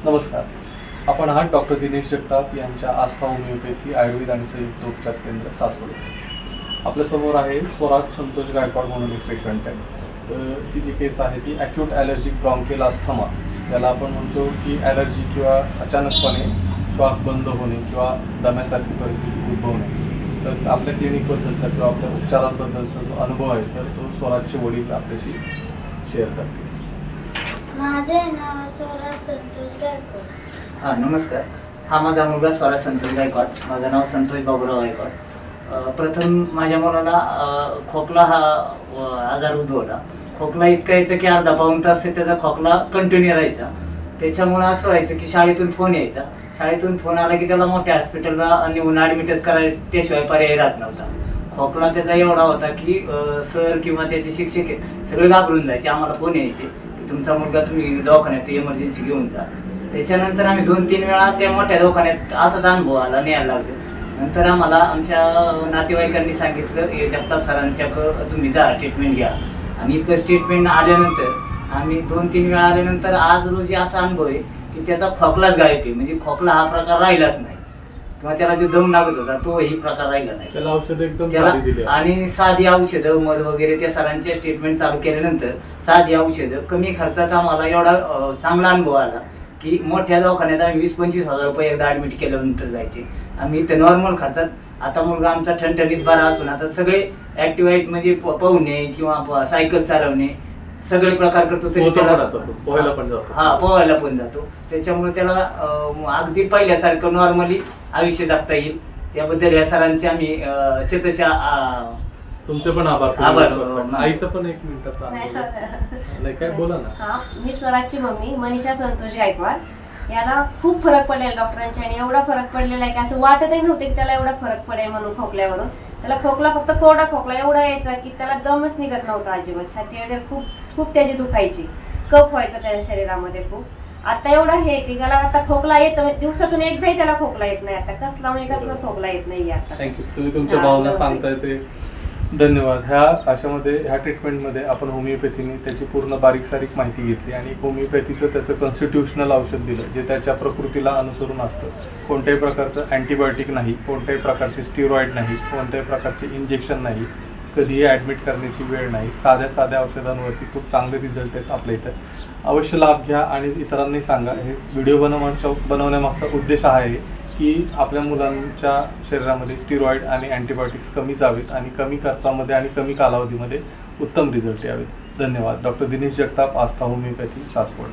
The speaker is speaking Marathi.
नमस्कार, आपण आहात डॉक्टर दिनेश जगताप यांच्या आस्था होमिओपॅथी आयुर्वेद आणि संयुक्त उपचार केंद्र सासवड येथे. आपल्यासमोर आहे स्वराज संतोष गायकवाड म्हणून एक पेशंट आहे. ती जी केस आहे ती ॲक्यूट ॲलर्जिक ब्रॉन्कियल अस्थमा, याला आपण म्हणतो की ॲलर्जी किंवा अचानकपणे श्वास बंद होणे किंवा दम्यासारखी परिस्थिती उद्भवणे. तर आपल्या क्लिनिकबद्दलचा किंवा आपल्या उपचारांबद्दलचा जो अनुभव आहे तर तो स्वराजचे वडील आपल्याशी शेअर करतील. माझे नाव स्वराज संतोष गायकवाड. नमस्कार. हा माझा मुलगा स्वराज संतोष गायकवाड. माझं नाव संतोष बाबूराव गायकवाड. प्रथम माझ्या मुलाला खोकला हा आजार उद्भवला. खोकला इतका यायचा की अर्धा पाऊण तास त्याचा खोकला कंटिन्यू राहायचा. त्याच्यामुळं असं व्हायचं की शाळेतून फोन यायचा. शाळेतून फोन आला की त्याला मोठ्या हॉस्पिटलला नेऊन ॲडमिटच करायचं, त्याशिवाय पर्याय राहत नव्हता. खोकला त्याचा एवढा होता की सर किंवा त्याचे शिक्षक सगळे घाबरून जायचे. आम्हाला फोन यायचे की तुमचा मुलगा तुम्ही दवाखान्यात इमर्जन्सी घेऊन जा. त्याच्यानंतर आम्ही 2-3 वेळा त्या मोठ्या दवाखान्यात असाच अनुभव आला, न्यायला लागलो. नंतर आम्हाला आमच्या नातेवाईकांनी सांगितलं जगताप सरांच्या तुम्ही जा ट्रीटमेंट घ्या. आणि इथं ट्रीटमेंट आल्यानंतर आम्ही 2-3 वेळा आल्यानंतर आज रोजी असा अनुभव आहे की त्याचा खोकलाच गायब आहे. म्हणजे खोकला हा प्रकार राहिलाच नाही किंवा त्याला जो दम लागत होता तो ही प्रकार राहिला नाही. त्याला औषध एकदम साधी दिली आणि साधी औषधं मध वगैरे त्या सरांचे ट्रीटमेंट चालू केल्यानंतर साधी औषधं कमी खर्चात आम्हाला एवढा चांगला अनुभव आला की मोठ्या दवाखान्यात आम्ही 20-25 हजार रुपये एकदा ॲडमिट केल्यानंतर जायचे. आम्ही इथं नॉर्मल खर्चात आता मुलगा आमचा ठणठणीत बरा असून आता सगळे ॲक्टिव्हिटी म्हणजे पोहणे किंवा सायकल चालवणे सगळे प्रकार करतो. तरी त्याला पोहायला पण जातो. त्याच्यामुळे त्याला अगदी पहिल्यासारखं नॉर्मली आयुष्य जगता येईल. त्याबद्दल या सरांचे आम्ही शेतशा तुमचे पण आभार. आईचं पण 1 मिनिटाचा नाही काय बोला ना. मी स्वराजची मम्मी मनीषा संतोष गायकवाड. याला खूप फरक पडलेला डॉक्टरांच्या, आणि एवढा फरक पडलेला आहे की असं वाटतही नव्हतं की त्याला एवढा फरक पडेल म्हणून. खोकल्यावरून त्याला खोकला फक्त कोरडा खोकला एवढा यायचा की त्याला दमच निघत नव्हता अजिबात. छाती वगैरे खूप त्याची दुखायची, कफ व्हायचा त्याच्या शरीरामध्ये खूप. आता एवढं हे की त्याला आता खोकला येतो, म्हणजे दिवसातून एकदाही त्याला खोकला येत नाही आता. कसलाच खोकला येत नाही आता. थँक्यू. तुम्ही तुमच्या भावना सांगताय ते धन्यवाद. ह्या ट्रीटमेंटमध्ये आपण होमिओपॅथीने त्याची पूर्ण बारीक सारीक माहिती घेतली आणि होमिओपॅथीचं त्याचं कॉन्स्टिट्यूशनल औषध दिलं जे त्याच्या प्रकृतीला अनुसरून असतं. कोणत्याही प्रकारचं अँटीबायोटिक नाही, कोणत्याही प्रकारचे स्टिरॉइड नाही, कोणत्याही प्रकारचे इंजेक्शन नाही, कधीही ॲडमिट करण्याची वेळ नाही. साध्या औषधांवरती खूप चांगले रिझल्ट आहेत आपल्या इथं. अवश्य लाभ घ्या आणि इतरांनी सांगा. हे व्हिडिओ बनवण्यामागचा उद्देश हा आहे की आपल्या मुलांच्या शरीरामध्ये स्टिरॉइड आणि अँटीबायोटिक्स कमी जावेत आणि कमी खर्चामध्ये आणि कमी कालावधीमध्ये उत्तम रिझल्ट यावेत. धन्यवाद. डॉक्टर दिनेश जगताप, आस्था होमिओपॅथी, सासवड.